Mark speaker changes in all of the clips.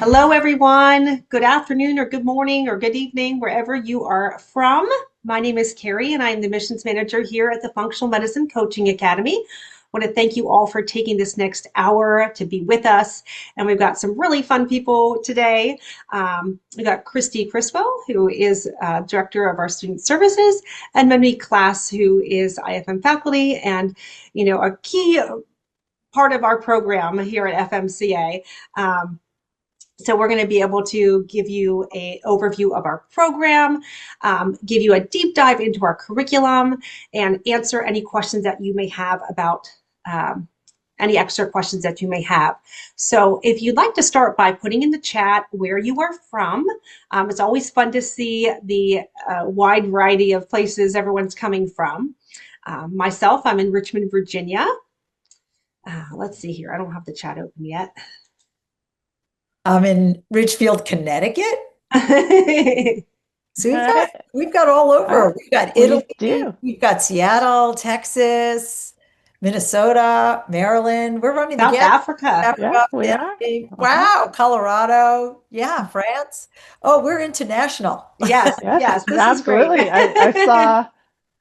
Speaker 1: Hello, everyone. Good afternoon, or good morning, or good evening, wherever you are from. My name is Kerry, and I'm the missions manager here at the Functional Medicine Coaching Academy. I want to thank you all for taking this next hour to be with us. And we've got some really fun people today. We've got Kristi Criswell, who is director of our student services, and Monique Class, who is IFM faculty and, a key part of our program here at FMCA. So we're going to be able to give you an overview of our program, give you a deep dive into our curriculum, and answer any questions that you may have about any extra questions that you may have. So if you'd like to start by putting in the chat where you are from, it's always fun to see the wide variety of places everyone's coming from. Myself, I'm in Richmond, Virginia. Let's see here. I don't have the chat open yet.
Speaker 2: I'm in Ridgefield, Connecticut. So we've got all over. We've got Italy, we've got Seattle, Texas, Minnesota, Maryland. We're running the
Speaker 1: South
Speaker 2: gamut.
Speaker 1: Africa.
Speaker 3: Yeah, we are.
Speaker 2: Wow, Colorado. Yeah, France. Oh, we're international.
Speaker 1: Yes, yes, this
Speaker 3: absolutely.
Speaker 1: Is great.
Speaker 3: I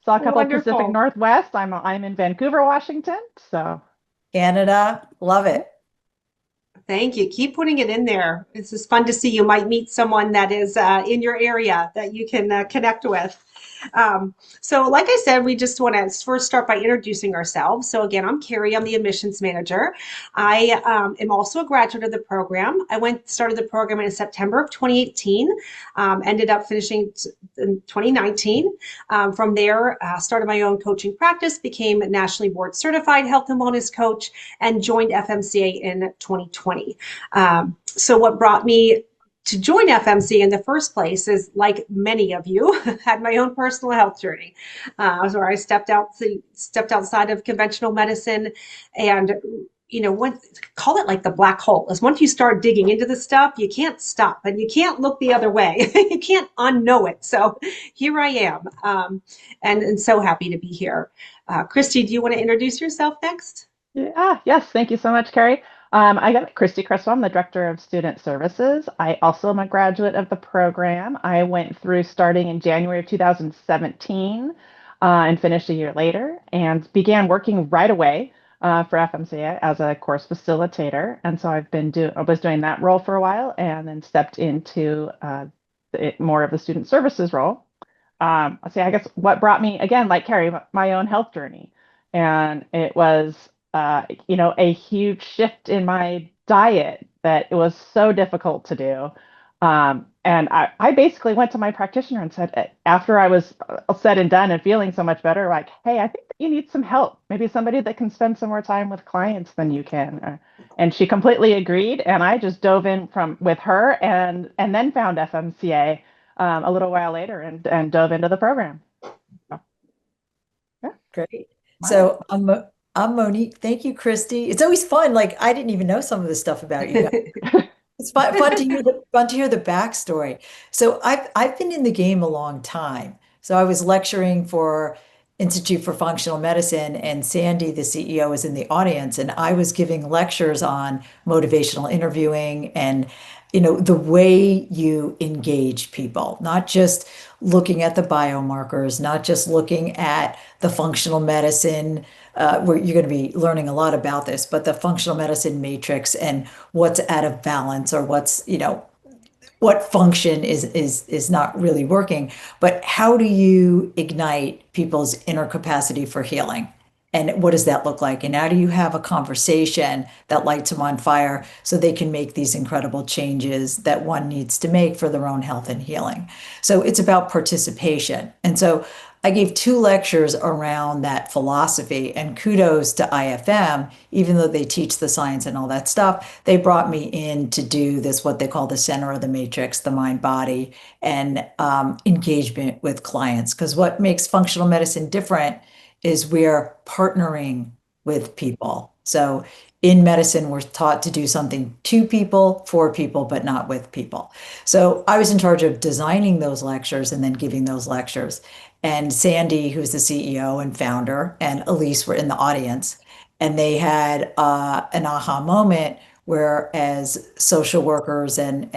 Speaker 3: saw a couple of
Speaker 1: Wonderful.
Speaker 3: Pacific Northwest. I'm in Vancouver, Washington. So
Speaker 2: Canada, love it.
Speaker 1: Thank you. Keep putting it in there. This is fun to see. You might meet someone that is in your area that you can connect with. So like I said, we just want to first start by introducing ourselves. So again, I'm Kerry. I'm the admissions manager. I am also a graduate of the program. I started the program in September of 2018, ended up finishing in 2019. From there, started my own coaching practice, became a nationally board certified health and wellness coach, and joined FMCA in 2020. So what brought me to join FMC in the first place is, like many of you, had my own personal health journey. Where I stepped outside of conventional medicine, and call it like the black hole. Is once you start digging into the stuff, you can't stop, and you can't look the other way. You can't unknow it. So here I am, and so happy to be here. Kristi, do you want to introduce yourself next?
Speaker 3: Yes, thank you so much, Kerry. I got Kristi Criswell. I'm the Director of Student Services. I also am a graduate of the program. I went through starting in January of 2017 and finished a year later, and began working right away for FMCA as a course facilitator. And so I was doing that role for a while, and then stepped into more of the student services role. I guess what brought me, again, like Kerry, my own health journey. And it was a huge shift in my diet that it was so difficult to do. And I basically went to my practitioner and said, after I was said and done and feeling so much better, like, hey, I think that you need some help. Maybe somebody that can spend some more time with clients than you can. And she completely agreed. And I just dove in with her and then found FMCA a little while later and dove into the program. So,
Speaker 2: yeah. Great. So I'm Monique. Thank you, Kristi. It's always fun. Like, I didn't even know some of this stuff about you guys. It's fun to hear the backstory. So I've been in the game a long time. So I was lecturing for Institute for Functional Medicine, and Sandy, the CEO, was in the audience, and I was giving lectures on motivational interviewing and the way you engage people, not just looking at the biomarkers, not just looking at the functional medicine, where you're going to be learning a lot about this, but the functional medicine matrix and what's out of balance, or what function is not really working. But how do you ignite people's inner capacity for healing? And what does that look like? And how do you have a conversation that lights them on fire so they can make these incredible changes that one needs to make for their own health and healing? So it's about participation. And so I gave 2 lectures around that philosophy, and kudos to IFM, even though they teach the science and all that stuff, they brought me in to do this, what they call the center of the matrix, the mind, body, and engagement with clients. Because what makes functional medicine different is we're partnering with people. So in medicine, we're taught to do something to people, for people, but not with people. So I was in charge of designing those lectures and then giving those lectures. And Sandy, who's the CEO and founder, and Elise were in the audience. And they had an aha moment whereas social workers and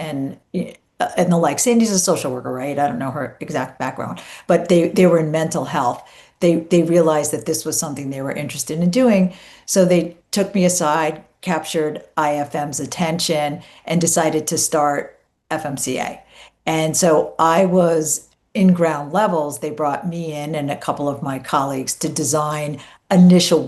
Speaker 2: the like. Sandy's a social worker, right? I don't know her exact background, but they were in mental health. They realized that this was something they were interested in doing, so they took me aside, captured IFM's attention, and decided to start FMCA. And so I was in ground levels. They brought me in and a couple of my colleagues to design initial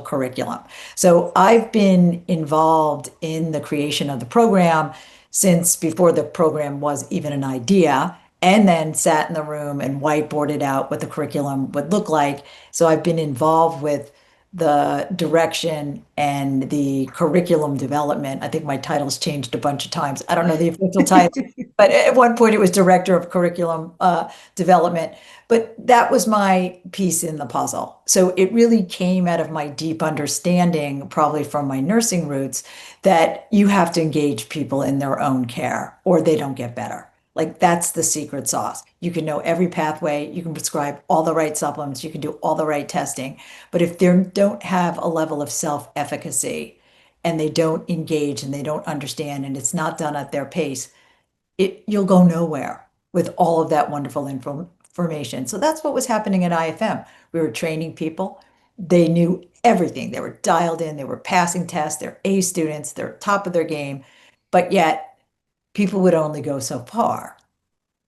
Speaker 2: curriculum. So I've been involved in the creation of the program since before the program was even an idea, and then sat in the room and whiteboarded out what the curriculum would look like. So I've been involved with the direction and the curriculum development. I think my title's changed a bunch of times. I don't know the official title, but at one point it was director of curriculum development. But that was my piece in the puzzle. So it really came out of my deep understanding, probably from my nursing roots, that you have to engage people in their own care or they don't get better. Like that's the secret sauce. You can know every pathway, you can prescribe all the right supplements, you can do all the right testing. But if they don't have a level of self-efficacy and they don't engage and they don't understand and it's not done at their pace, you'll go nowhere with all of that wonderful information. So that's what was happening at IFM. We were training people. They knew everything. They were dialed in. They were passing tests. They're A students. They're top of their game. But yet people would only go so far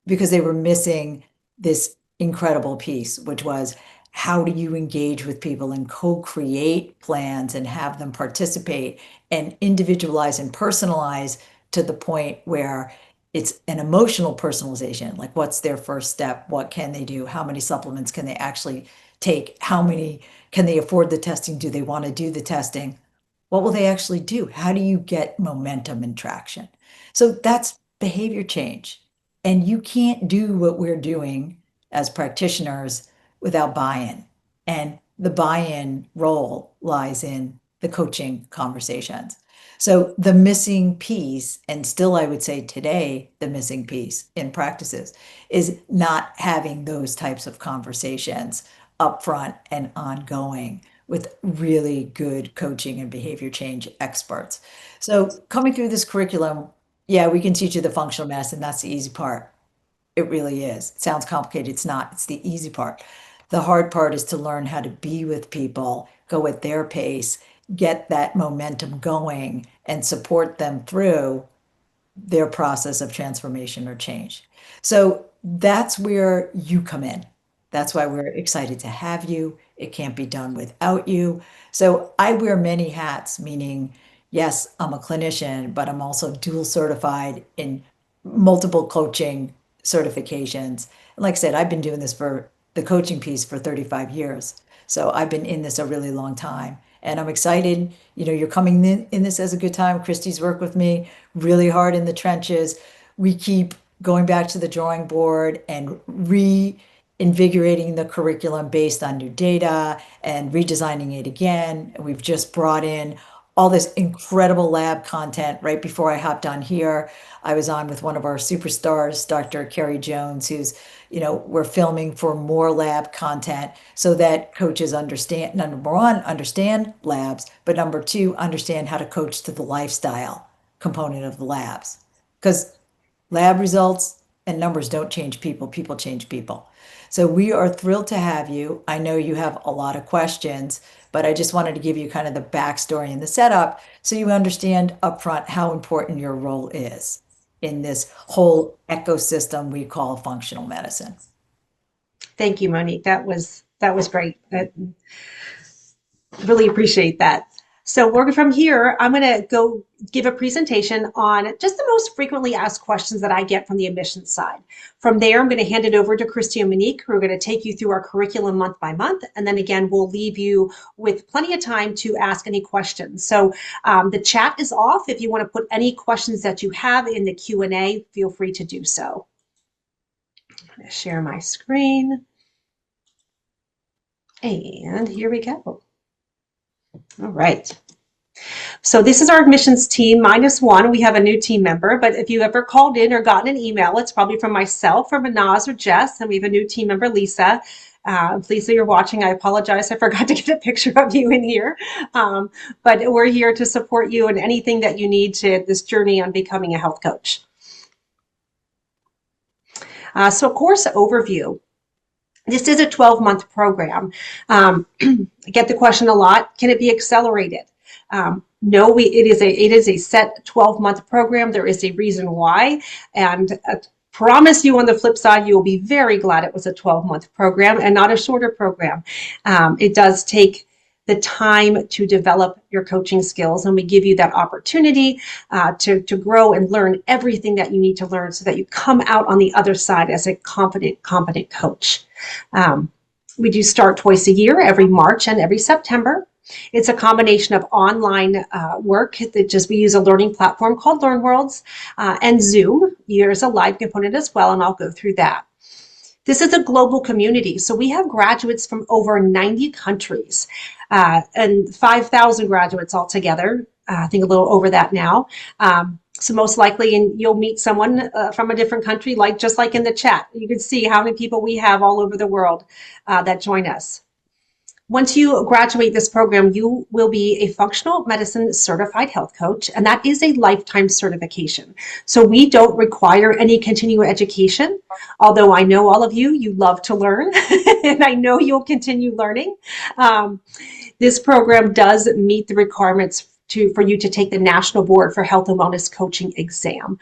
Speaker 2: because they were missing this incredible piece, which was how do you engage with people and co-create plans and have them participate and individualize and personalize to the point where it's an emotional personalization. Like what's their first step? What can they do? How many supplements can they actually take? How many can they afford the testing? Do they want to do the testing? What will they actually do? How do you get momentum and traction? So that's behavior change. And you can't do what we're doing as practitioners without buy-in. And the buy-in role lies in the coaching conversations. So the missing piece, and still I would say today, the missing piece in practices is not having those types of conversations upfront and ongoing with really good coaching and behavior change experts. So coming through this curriculum, yeah, we can teach you the functional medicine. That's the easy part. It really is. It sounds complicated. It's not. It's the easy part. The hard part is to learn how to be with people, go at their pace, get that momentum going, and support them through their process of transformation or change. So that's where you come in. That's why we're excited to have you. It can't be done without you. So I wear many hats, meaning, yes, I'm a clinician, but I'm also dual certified in multiple coaching certifications. And like I said, I've been doing this for the coaching piece for 35 years. So I've been in this a really long time. And I'm excited, you're coming in this as a good time. Kristi's worked with me really hard in the trenches. We keep going back to the drawing board and reinvigorating the curriculum based on new data and redesigning it again. We've just brought in all this incredible lab content. Right before I hopped on here, I was on with one of our superstars, Dr. Kerry Jones, who's, we're filming for more lab content so that coaches understand, number one, understand labs, but number two, understand how to coach to the lifestyle component of the labs. Because lab results and numbers don't change people, people change people. So we are thrilled to have you. I know you have a lot of questions, but I just wanted to give you kind of the backstory and the setup so you understand upfront how important your role is in this whole ecosystem we call functional medicine.
Speaker 1: Thank you, Monique. That was great. Really appreciate that. So we're from here. I'm going to go give a presentation on just the most frequently asked questions that I get from the admissions side. From there, I'm going to hand it over to Kristi and Monique, who are going to take you through our curriculum month by month. And then again, we'll leave you with plenty of time to ask any questions. So the chat is off. If you want to put any questions that you have in the Q&A, feel free to do so. I'm going to share my screen. And here we go. All right. So this is our admissions team -1. We have a new team member, but if you ever called in or gotten an email, it's probably from myself or Manaz or Jess, and we have a new team member, Lisa. Lisa, you're watching. I apologize. I forgot to get a picture of you in here. But we're here to support you in anything that you need to this journey on becoming a health coach. So course overview. This is a 12-month program. I get the question a lot, can it be accelerated? No, it is a set 12-month program. There is a reason why, and I promise you on the flip side, you will be very glad it was a 12-month program and not a shorter program. It does take the time to develop your coaching skills, and we give you that opportunity to grow and learn everything that you need to learn so that you come out on the other side as a competent coach. We do start twice a year, every March and every September. It's a combination of online work that we use a learning platform called LearnWorlds and Zoom. There's a live component as well, and I'll go through that. This is a global community, so we have graduates from over 90 countries and 5,000 graduates altogether. I think a little over that now. So most likely, and you'll meet someone from a different country, just like in the chat. You can see how many people we have all over the world that join us. Once you graduate this program, you will be a functional medicine certified health coach, and that is a lifetime certification. So we don't require any continuing education, although I know all of you love to learn, and I know you'll continue learning. This program does meet the requirements for you to take the National Board for Health and Wellness Coaching exam.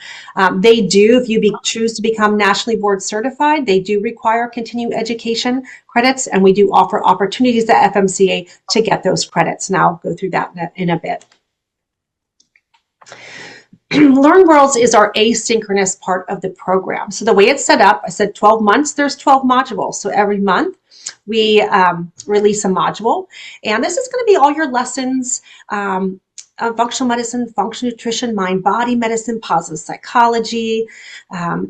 Speaker 1: They do, if you choose to become nationally board certified, they do require continuing education credits, and we do offer opportunities at FMCA to get those credits. And I'll go through that in a bit. LearnWorlds is our asynchronous part of the program. So the way it's set up, I said 12 months, there's 12 modules. So every month we release a module, and this is going to be all your lessons, functional medicine, functional nutrition, mind-body medicine, positive psychology.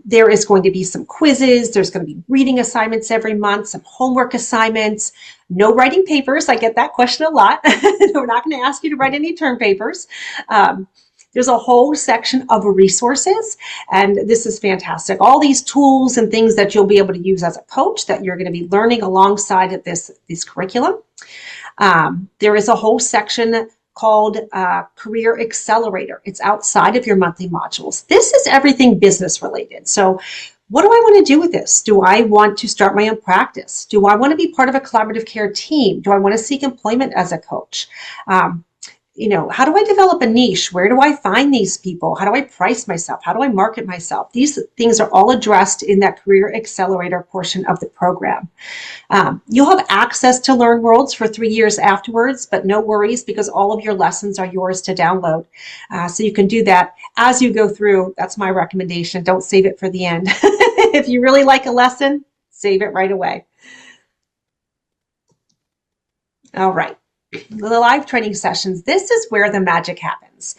Speaker 1: There is going to be some quizzes. There's going to be reading assignments every month, some homework assignments, no writing papers. I get that question a lot. We're not going to ask you to write any term papers. There's a whole section of resources, and this is fantastic. All these tools and things that you'll be able to use as a coach that you're going to be learning alongside of this curriculum. There is a whole section called Career Accelerator. It's outside of your monthly modules. This is everything business related. So what do I want to do with this? Do I want to start my own practice? Do I want to be part of a collaborative care team? Do I want to seek employment as a coach? How do I develop a niche? Where do I find these people? How do I price myself? How do I market myself? These things are all addressed in that Career Accelerator portion of the program. You'll have access to LearnWorlds for 3 years afterwards, but no worries because all of your lessons are yours to download. So you can do that as you go through. That's my recommendation. Don't save it for the end. If you really like a lesson, save it right away. All right. The live training sessions, this is where the magic happens.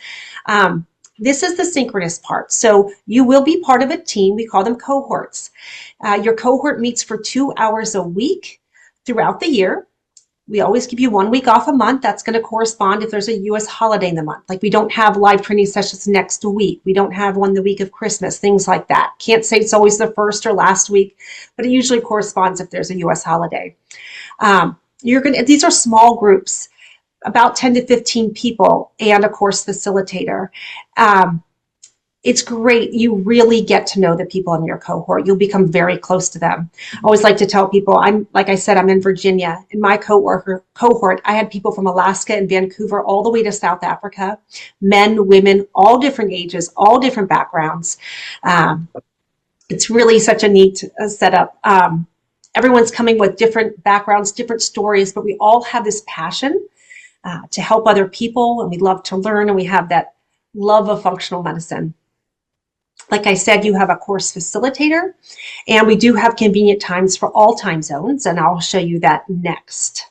Speaker 1: This is the synchronous part. So you will be part of a team. We call them cohorts. Your cohort meets for 2 hours a week throughout the year. We always give you 1 week off a month. That's going to correspond if there's a U.S. holiday in the month. Like we don't have live training sessions next week. We don't have one the week of Christmas, things like that. Can't say it's always the first or last week, but it usually corresponds if there's a U.S. holiday. These are small groups, about 10 to 15 people, and a course facilitator. It's great. You really get to know the people in your cohort. You'll become very close to them. I always like to tell people, like I said, I'm in Virginia. In my cohort, I had people from Alaska and Vancouver all the way to South Africa, men, women, all different ages, all different backgrounds. It's really such a neat setup. Everyone's coming with different backgrounds, different stories, but we all have this passion to help other people, and we love to learn, and we have that love of functional medicine. Like I said, you have a course facilitator, and we do have convenient times for all time zones, and I'll show you that next.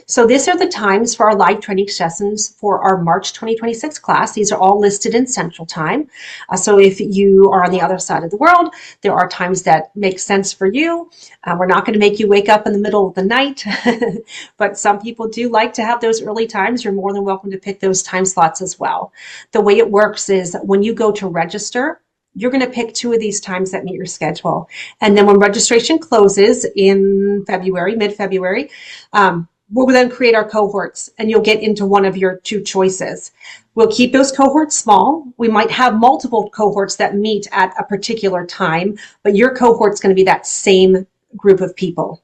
Speaker 1: So these are the times for our live training sessions for our March 2026 class. These are all listed in Central Time. So if you are on the other side of the world, there are times that make sense for you. We're not going to make you wake up in the middle of the night, but some people do like to have those early times. You're more than welcome to pick those time slots as well. The way it works is when you go to register, You're going to pick 2 of these times that meet your schedule. And then when registration closes in February, mid-February, we'll then create our cohorts, and you'll get into one of your 2 choices. We'll keep those cohorts small. We might have multiple cohorts that meet at a particular time, but your cohort's going to be that same group of people.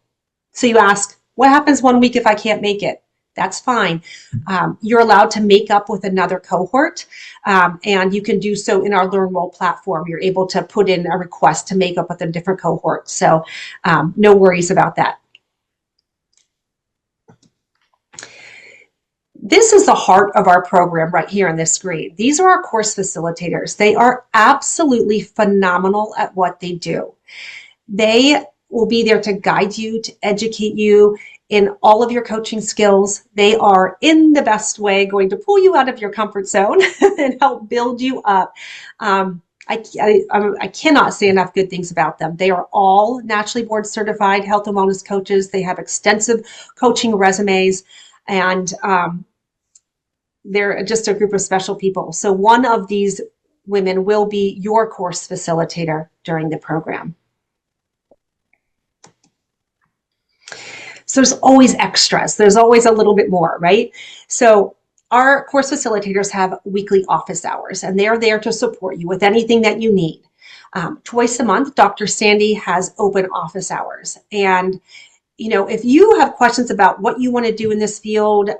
Speaker 1: So you ask, what happens one week if I can't make it? That's fine. You're allowed to make up with another cohort, and you can do so in our LearnRoll platform. You're able to put in a request to make up with a different cohort. So no worries about that. This is the heart of our program right here on this screen. These are our course facilitators. They are absolutely phenomenal at what they do. They will be there to guide you, to educate you in all of your coaching skills. They are, in the best way, going to pull you out of your comfort zone and help build you up. I cannot say enough good things about them. They are all naturally board certified health and wellness coaches. They have extensive coaching resumes, and they're just a group of special people. So one of these women will be your course facilitator during the program. So there's always extras. There's always a little bit more, right? So our course facilitators have weekly office hours, and they are there to support you with anything that you need. Twice a month, Dr. Sandy has open office hours. And, you know, if you have questions about what you want to do in this field,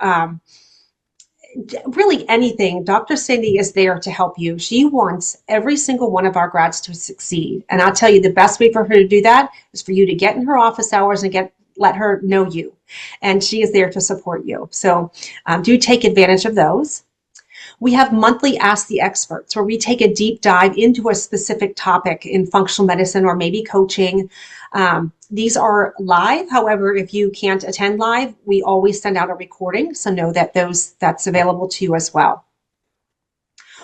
Speaker 1: really anything, Dr. Sandy is there to help you. She wants every single one of our grads to succeed. And I'll tell you, the best way for her to do that is for you to get in her office hours and let her know you. And she is there to support you. So do take advantage of those. We have monthly Ask the Experts, where we take a deep dive into a specific topic in functional medicine or maybe coaching. These are live. However, if you can't attend live, we always send out a recording. So know that that's available to you as well.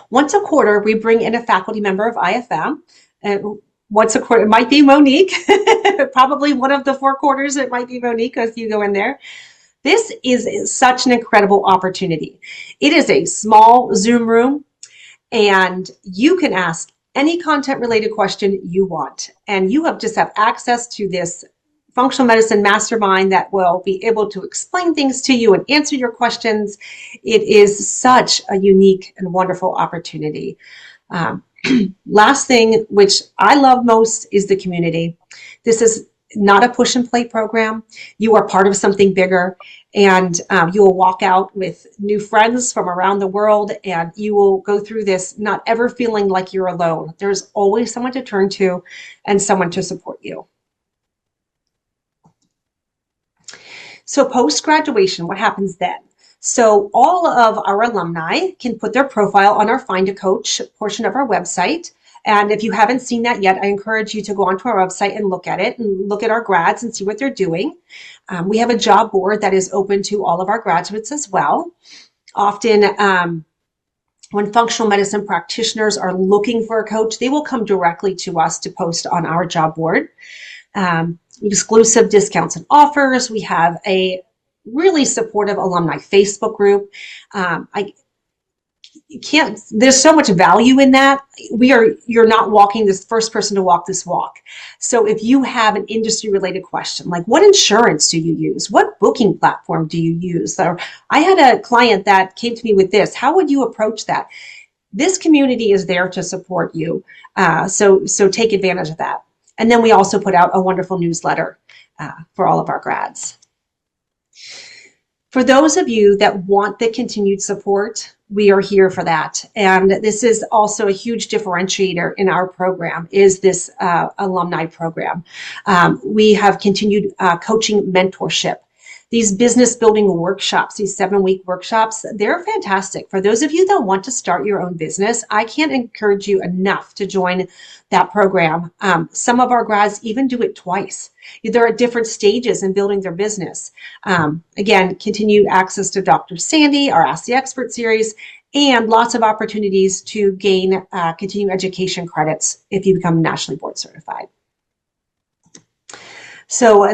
Speaker 1: Once a quarter, we bring in a faculty member of IFM. Once a quarter, it might be Monique. Probably one of the 4 quarters, it might be Monique if you go in there. This is such an incredible opportunity. It is a small Zoom room, and you can ask any content related question you want. And you just have access to this functional medicine mastermind that will be able to explain things to you and answer your questions. It is such a unique and wonderful opportunity. Last thing, which I love most, is the community. This is not a push and play program. You are part of something bigger, and you will walk out with new friends from around the world, and you will go through this not ever feeling like you're alone. There's always someone to turn to and someone to support you. So post-graduation, what happens then? So all of our alumni can put their profile on our Find a Coach portion of our website. And if you haven't seen that yet, I encourage you to go onto our website and look at it and look at our grads and see what they're doing. We have a job board that is open to all of our graduates as well. Often when functional medicine practitioners are looking for a coach, they will come directly to us to post on our job board. Exclusive discounts and offers. We have a really supportive alumni Facebook group. There's so much value in that. You're not walking this first person to walk this walk. So if you have an industry related question, like what insurance do you use? What booking platform do you use? Or I had a client that came to me with this. How would you approach that? This community is there to support you. So take advantage of that. And then we also put out a wonderful newsletter for all of our grads. For those of you that want the continued support, we are here for that. And this is also a huge differentiator in our program, is this alumni program. We have continued coaching mentorship. These business building workshops, these 7-week workshops, they're fantastic. For those of you that want to start your own business, I can't encourage you enough to join that program. Some of our grads even do it twice. They're at different stages in building their business. Again, continued access to Dr. Sandy, our Ask the Expert series, and lots of opportunities to gain continuing education credits if you become nationally board certified. So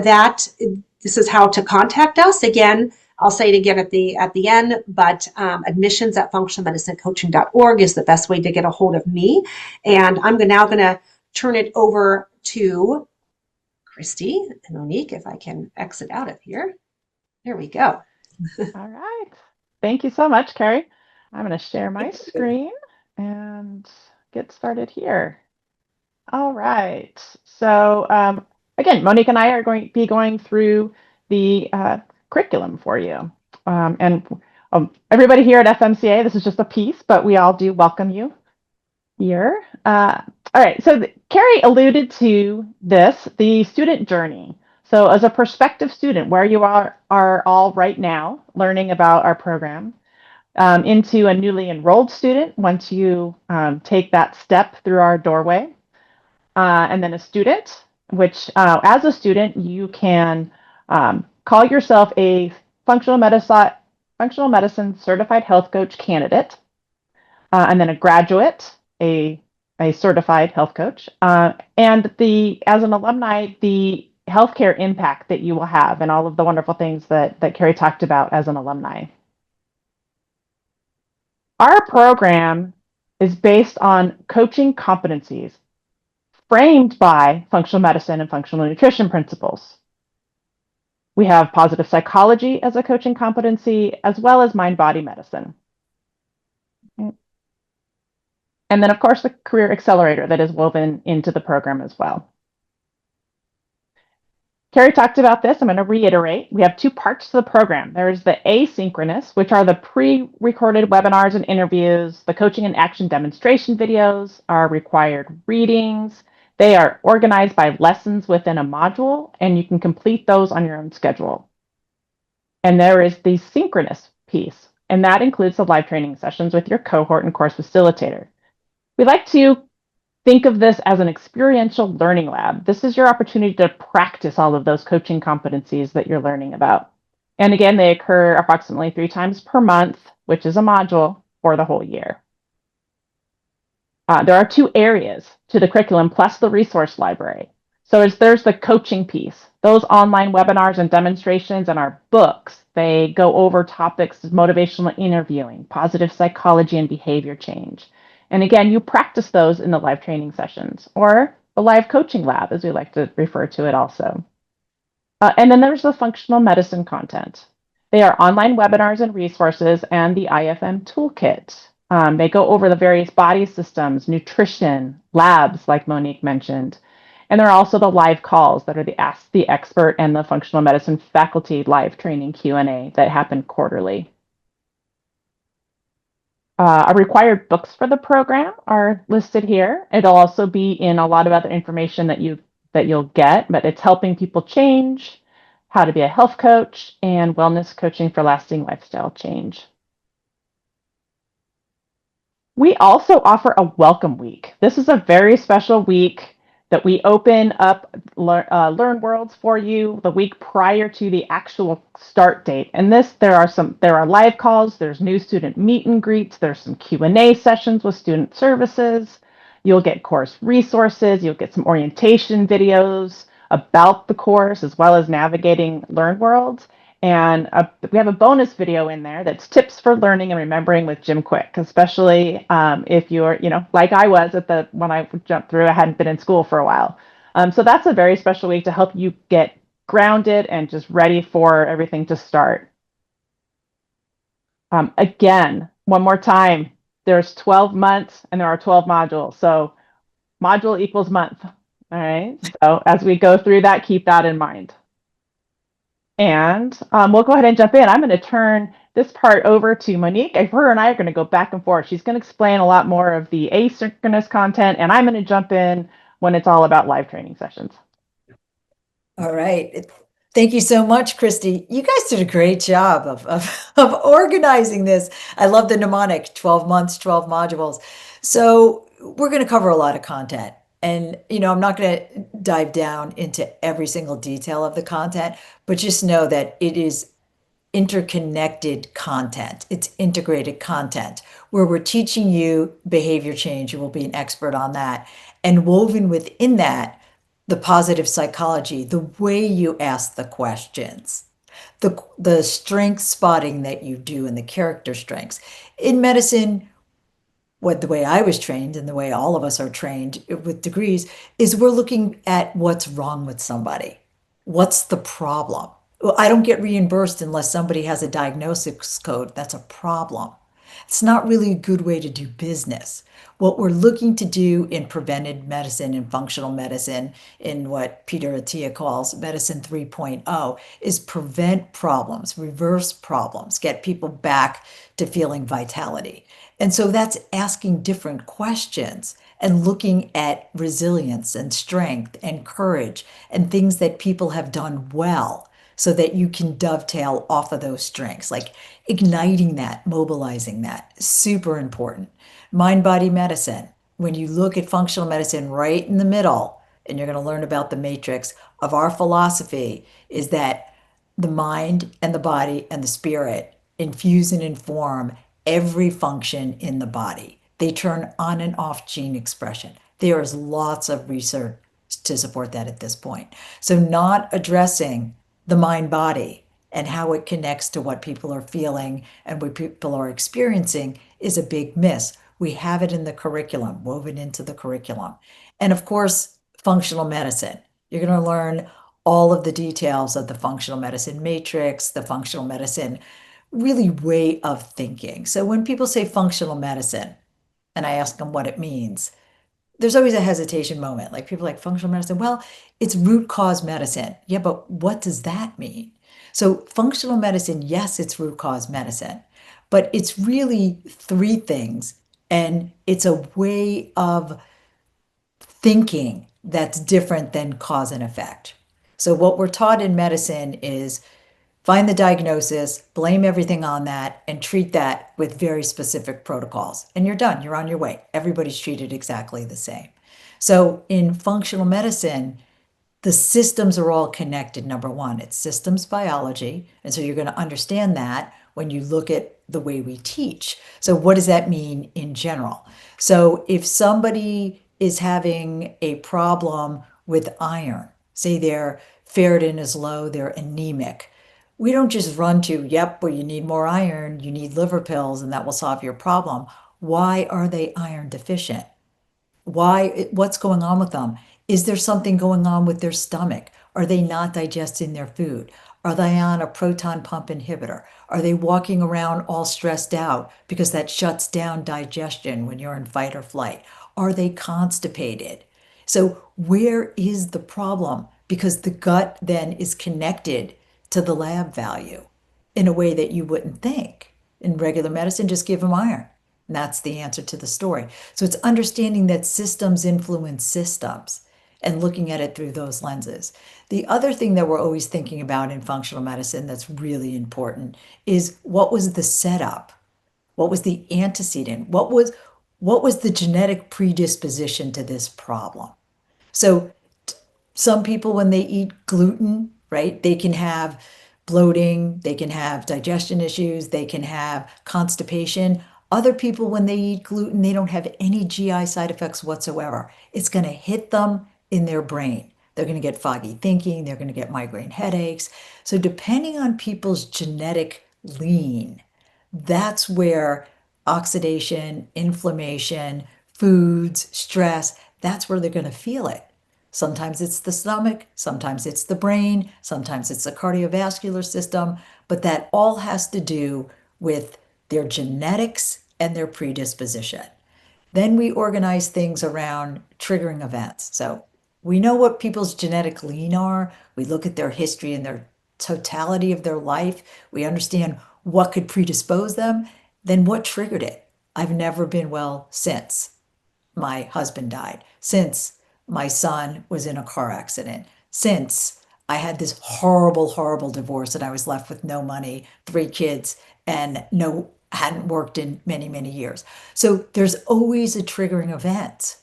Speaker 1: this is how to contact us. Again, I'll say it again at the end, but admissions at functionalmedicinecoaching.org is the best way to get a hold of me. And I'm now going to turn it over to Kristi and Monique, if I can exit out of here. There we go.
Speaker 3: All right. Thank you so much, Kerry. I'm going to share my screen and get started here. All right. So again, Monique and I are going to be going through the curriculum for you. And everybody here at FMCA, this is just a piece, but we all do welcome you here. All right. So Kerry alluded to this, the student journey. So as a prospective student, where you are all right now learning about our program, into a newly enrolled student once you take that step through our doorway, and then a student, which as a student, you can call yourself a functional medicine certified health coach candidate, and then a graduate, a certified health coach, and as an alumni, the healthcare impact that you will have and all of the wonderful things that Kerry talked about as an alumni. Our program is based on coaching competencies framed by functional medicine and functional nutrition principles. We have positive psychology as a coaching competency, as well as mind-body medicine. And then, of course, the career accelerator that is woven into the program as well. Kerry talked about this. I'm going to reiterate. We have two parts to the program. There's the asynchronous, which are the pre-recorded webinars and interviews, the coaching and action demonstration videos, our required readings. They are organized by lessons within a module, and you can complete those on your own schedule. And there is the synchronous piece, and that includes the live training sessions with your cohort and course facilitator. We like to think of this as an experiential learning lab. This is your opportunity to practice all of those coaching competencies that you're learning about. And again, they occur approximately 3 times per month, which is a module for the whole year. There are 2 areas to the curriculum plus the resource library. So there's the coaching piece. Those online webinars and demonstrations and our books, they go over topics, motivational interviewing, positive psychology, and behavior change. And again, you practice those in the live training sessions or the live coaching lab, as we like to refer to it also. And then there's the functional medicine content. They are online webinars and resources and the IFM toolkit. They go over the various body systems, nutrition, labs, like Monique mentioned. And there are also the live calls that are the Ask the Expert and the functional medicine faculty live training Q&A that happen quarterly. Our required books for the program are listed here. It'll also be in a lot of other information that you'll get, but it's Helping People Change, How to Be a Health Coach, and Wellness Coaching for Lasting Lifestyle Change. We also offer a welcome week. This is a very special week that we open up Learn Worlds for you the week prior to the actual start date. And there are live calls, there's new student meet and greets, there's some Q&A sessions with student services. You'll get course resources, you'll get some orientation videos about the course as well as navigating Learn Worlds. And we have a bonus video in there that's tips for learning and remembering with Jim Quick, especially if you're, like I was when I jumped through, I hadn't been in school for a while. So that's a very special week to help you get grounded and just ready for everything to start. Again, one more time, there's 12 months and there are 12 modules. So module equals month. All right. So as we go through that, keep that in mind. And we'll go ahead and jump in. I'm going to turn this part over to Monique. Her and I are going to go back and forth. She's going to explain a lot more of the asynchronous content, and I'm going to jump in when it's all about live training sessions.
Speaker 2: All right. Thank you so much, Kristi. You guys did a great job of organizing this. I love the mnemonic, 12 months, 12 modules. So we're going to cover a lot of content. And, I'm not going to dive down into every single detail of the content, but just know that it is interconnected content. It's integrated content where we're teaching you behavior change. You will be an expert on that. And woven within that, the positive psychology, the way you ask the questions. The strength spotting that you do and the character strengths. In medicine, the way I was trained and the way all of us are trained with degrees is we're looking at what's wrong with somebody. What's the problem? Well, I don't get reimbursed unless somebody has a diagnosis code. That's a problem. It's not really a good way to do business. What we're looking to do in preventive medicine and functional medicine, in what Peter Attia calls medicine 3.0, is prevent problems, reverse problems, get people back to feeling vitality. And so that's asking different questions and looking at resilience and strength and courage and things that people have done well so that you can dovetail off of those strengths, like igniting that, mobilizing that, super important. Mind body medicine. When you look at functional medicine right in the middle, and you're going to learn about the matrix of our philosophy, is that the mind and the body and the spirit infuse and inform every function in the body. They turn on and off gene expression. There is lots of research to support that at this point. So, not addressing the mind body and how it connects to what people are feeling and what people are experiencing is a big miss. We have it in the curriculum, woven into the curriculum. And of course, functional medicine. You're going to learn all of the details of the functional medicine matrix, the functional medicine really way of thinking. So when people say functional medicine, and I ask them what it means, there's always a hesitation moment. Like people like functional medicine, well, it's root cause medicine. Yeah, but what does that mean? So functional medicine, yes, it's root cause medicine, but it's really three things. And it's a way of thinking that's different than cause and effect. So what we're taught in medicine is find the diagnosis, blame everything on that, and treat that with very specific protocols. And you're done. You're on your way. Everybody's treated exactly the same. So in functional medicine, the systems are all connected. Number one, it's systems biology. And so you're going to understand that when you look at the way we teach. So what does that mean in general? So if somebody is having a problem with iron, say their ferritin is low, they're anemic, we don't just run to, yep, well, you need more iron, you need liver pills, and that will solve your problem. Why are they iron deficient? What's going on with them? Is there something going on with their stomach? Are they not digesting their food? Are they on a proton pump inhibitor? Are they walking around all stressed out because that shuts down digestion when you're in fight or flight? Are they constipated? So where is the problem? Because the gut then is connected to the lab value in a way that you wouldn't think. In regular medicine, just give them iron. And that's the answer to the story. So it's understanding that systems influence systems and looking at it through those lenses. The other thing that we're always thinking about in functional medicine that's really important is what was the setup? What was the antecedent? What was the genetic predisposition to this problem? So some people, when they eat gluten, right, they can have bloating, they can have digestion issues, they can have constipation. Other people, when they eat gluten, they don't have any GI side effects whatsoever. It's going to hit them in their brain. They're going to get foggy thinking, they're going to get migraine headaches. So depending on people's genetic lean, that's where oxidation, inflammation, foods, stress, that's where they're going to feel it. Sometimes it's the stomach, sometimes it's the brain, sometimes it's the cardiovascular system, but that all has to do with their genetics and their predisposition. Then we organize things around triggering events. So we know what people's genetic lean are. We look at their history and their totality of their life. We understand what could predispose them. Then what triggered it? I've never been well since my husband died, since my son was in a car accident, since I had this horrible, horrible divorce and I was left with no money, 3 kids, and hadn't worked in many, many years. So there's always a triggering event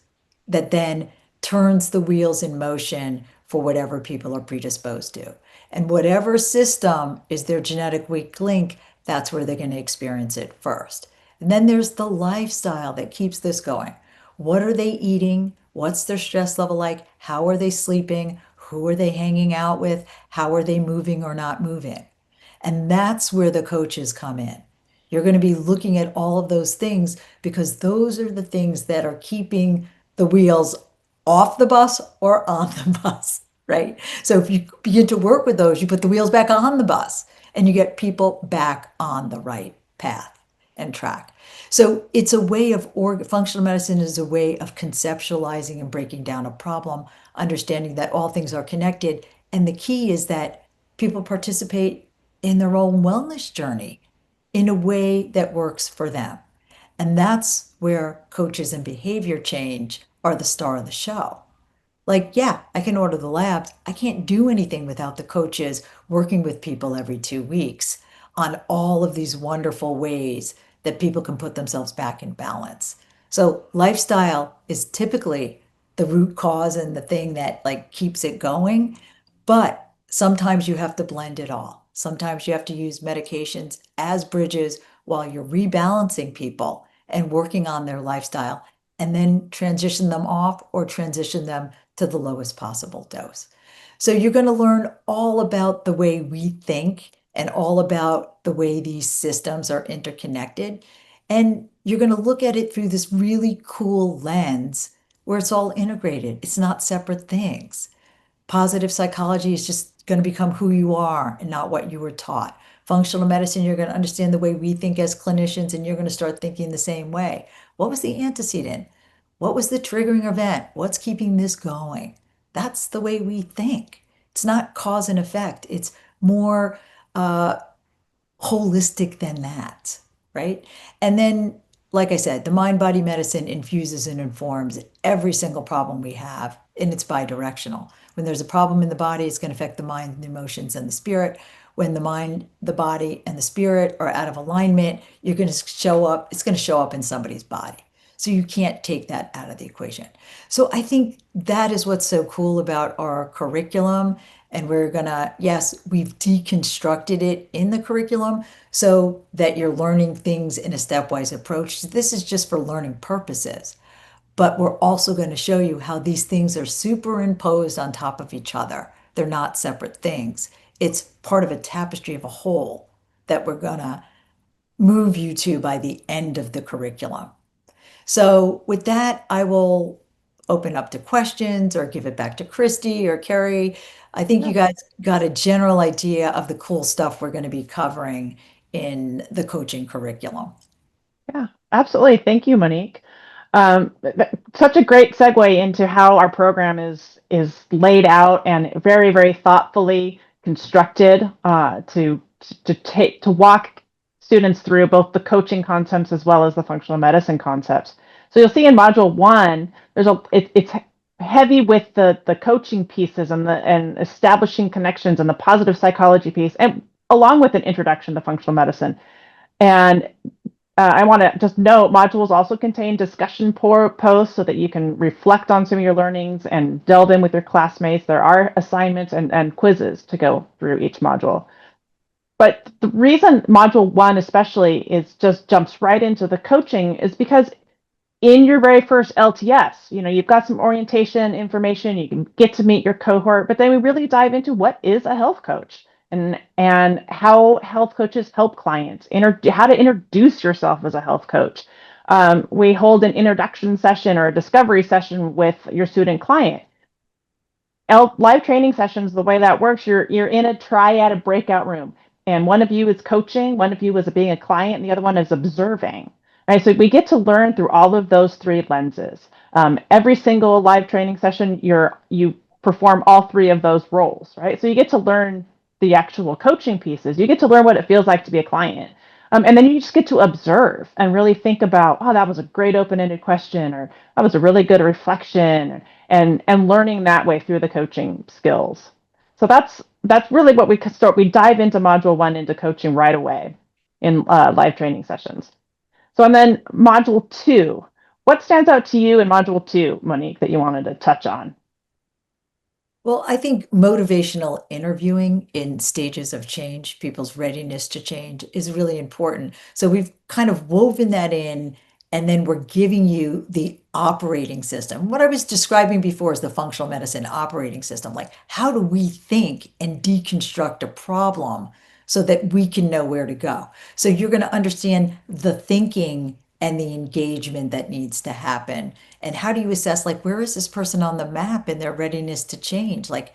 Speaker 2: that then turns the wheels in motion for whatever people are predisposed to. And whatever system is their genetic weak link, that's where they're going to experience it first. And then there's the lifestyle that keeps this going. What are they eating? What's their stress level like? How are they sleeping? Who are they hanging out with? How are they moving or not moving? And that's where the coaches come in. You're going to be looking at all of those things because those are the things that are keeping the wheels off the bus or on the bus, right? So if you begin to work with those, you put the wheels back on the bus and you get people back on the right path and track. So it's a way of, functional medicine is a way of conceptualizing and breaking down a problem, understanding that all things are connected. And the key is that people participate in their own wellness journey in a way that works for them. And that's where coaches and behavior change are the star of the show. Like, yeah, I can order the labs. I can't do anything without the coaches working with people every 2 weeks on all of these wonderful ways that people can put themselves back in balance. So lifestyle is typically the root cause and the thing that like keeps it going. But sometimes you have to blend it all. Sometimes you have to use medications as bridges while you're rebalancing people and working on their lifestyle and then transition them off or transition them to the lowest possible dose. So you're going to learn all about the way we think and all about the way these systems are interconnected. And you're going to look at it through this really cool lens where it's all integrated. It's not separate things. Positive psychology is just going to become who you are and not what you were taught. Functional medicine, you're going to understand the way we think as clinicians, and you're going to start thinking the same way. What was the antecedent? What was the triggering event? What's keeping this going? That's the way we think. It's not cause and effect. It's more holistic than that, right? And then, like I said, the mind body medicine infuses and informs every single problem we have, and it's bidirectional. When there's a problem in the body, it's going to affect the mind, the emotions, and the spirit. When the mind, the body, and the spirit are out of alignment, you're going to show up, it's going to show up in somebody's body. So you can't take that out of the equation. So I think that is what's so cool about our curriculum. And we're gonna, yes, we've deconstructed it in the curriculum so that you're learning things in a stepwise approach. This is just for learning purposes. But we're also going to show you how these things are superimposed on top of each other. They're not separate things. It's part of a tapestry of a whole that we're going to move you to by the end of the curriculum. So with that, I will open up to questions or give it back to Kristi or Kerry. I think you guys got a general idea of the cool stuff we're going to be covering in the coaching curriculum.
Speaker 3: Yeah, absolutely. Thank you, Monique. Such a great segue into how our program is laid out and very, very thoughtfully constructed to walk students through both the coaching concepts as well as the functional medicine concepts. So you'll see in module 1, it's heavy with the coaching pieces and establishing connections and the positive psychology piece, and along with an introduction to functional medicine. And I want to just note, modules also contain discussion posts so that you can reflect on some of your learnings and delve in with your classmates. There are assignments and quizzes to go through each module. But the reason module 1 especially is just jumps right into the coaching is because in your very first LTS, you've got some orientation information, you can get to meet your cohort, but then we really dive into what is a health coach and how health coaches help clients, how to introduce yourself as a health coach. We hold an introduction session or a discovery session with your student client. Live training sessions, the way that works, you're in a triad, a breakout room, and one of you is coaching, one of you is being a client, and the other one is observing. Right, so we get to learn through all of those 3 lenses. Every single live training session, you perform all 3 of those roles, right? So you get to learn the actual coaching pieces. You get to learn what it feels like to be a client. And then you just get to observe and really think about, oh, that was a great open-ended question, or that was a really good reflection, and learning that way through the coaching skills. So that's really what we start. We dive into module 1 into coaching right away in live training sessions. So, and then module 2, what stands out to you in module 2, Monique, that you wanted to touch on?
Speaker 2: Well, I think motivational interviewing in stages of change, people's readiness to change, is really important. So we've kind of woven that in, and then we're giving you the operating system. What I was describing before is the functional medicine operating system. Like, how do we think and deconstruct a problem so that we can know where to go. So you're going to understand the thinking and the engagement that needs to happen. And how do you assess, like, where is this person on the map in their readiness to change? Like,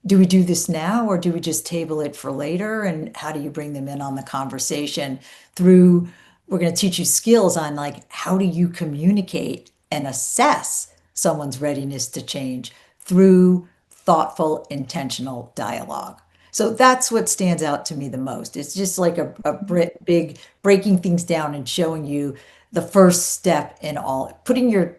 Speaker 2: do we do this now or do we just table it for later? And how do you bring them in on the conversation through, we're going to teach you skills on like, how do you communicate and assess someone's readiness to change through thoughtful, intentional dialogue. So that's what stands out to me the most. It's just like a big breaking things down and showing you the first step in all, putting your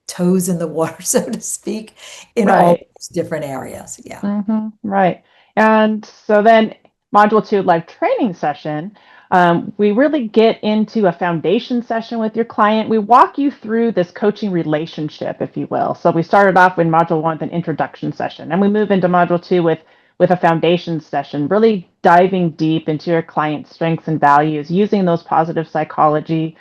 Speaker 2: toes in the water, so to speak, in all
Speaker 3: Right.
Speaker 2: these different areas. Yeah.
Speaker 3: Right. And so then module 2 live training session, we really get into a foundation session with your client. We walk you through this coaching relationship, if you will. So we started off in module 1 with an introduction session, and we move into module 2 with a foundation session, really diving deep into your client's strengths and values, using those positive psychology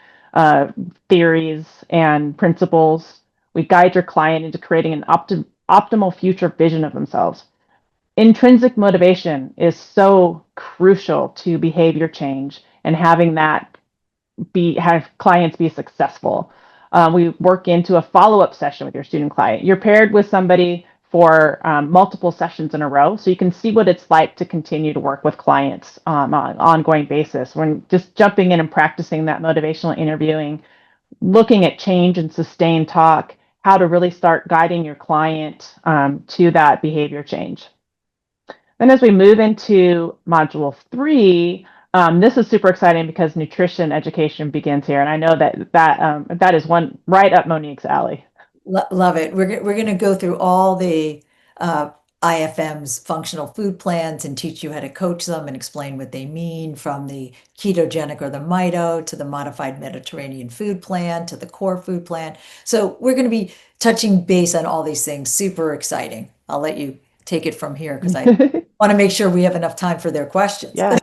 Speaker 3: theories and principles. We guide your client into creating an optimal future vision of themselves. Intrinsic motivation is so crucial to behavior change and having that have clients be successful. We work into a follow-up session with your student client. You're paired with somebody for multiple sessions in a row, so you can see what it's like to continue to work with clients on an ongoing basis. When just jumping in and practicing that motivational interviewing, looking at change and sustained talk, how to really start guiding your client to that behavior change. Then as we move into module 3, this is super exciting because nutrition education begins here. And I know that is one right up Monique's alley.
Speaker 2: Love it. We're going to go through all the IFM's functional food plans and teach you how to coach them and explain what they mean, from the ketogenic or the MITO to the modified Mediterranean food plan to the core food plan. So we're going to be touching base on all these things. Super exciting. I'll let you take it from here because I want to make sure we have enough time for their questions.
Speaker 3: Yeah,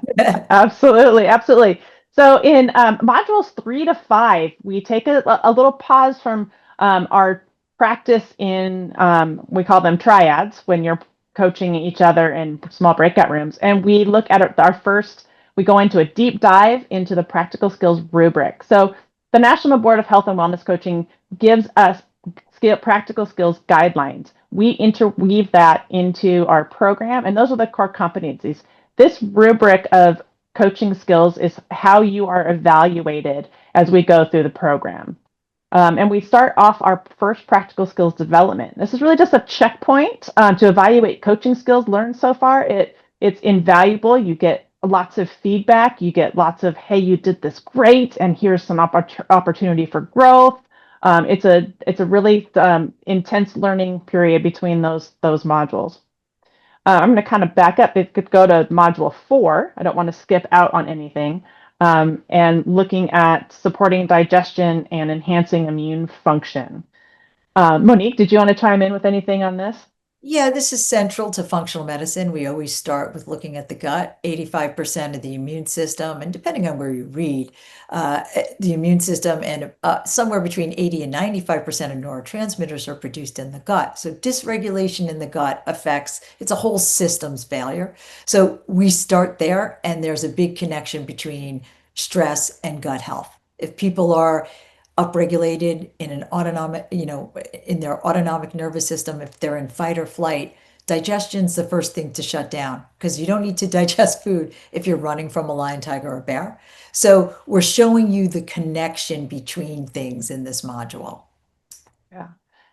Speaker 3: absolutely. Absolutely. So in modules 3 to 5, we take a little pause from our practice in, we call them triads, when you're coaching each other in small breakout rooms. And we look at we go into a deep dive into the practical skills rubric. So the National Board of Health and Wellness Coaching gives us practical skills guidelines. We interweave that into our program, and those are the core competencies. This rubric of coaching skills is how you are evaluated as we go through the program. And we start off our first practical skills development. This is really just a checkpoint to evaluate coaching skills learned so far. It's invaluable. You get lots of feedback. You get lots of, hey, you did this great, and here's some opportunity for growth. It's a really intense learning period between those modules. I'm going to kind of back up. It could go to module 4. I don't want to skip out on anything. And looking at supporting digestion and enhancing immune function. Monique, did you want to chime in with anything on this?
Speaker 2: Yeah, this is central to functional medicine. We always start with looking at the gut, 85% of the immune system, and depending on where you read, the immune system, and somewhere between 80 and 95% of neurotransmitters are produced in the gut. So dysregulation in the gut it's a whole systems failure. So we start there, and there's a big connection between stress and gut health. If people are upregulated in an autonomic, in their autonomic nervous system, if they're in fight or flight, digestion's the first thing to shut down, because you don't need to digest food if you're running from a lion, tiger, or bear. So we're showing you the connection between things in this module.
Speaker 3: Yeah,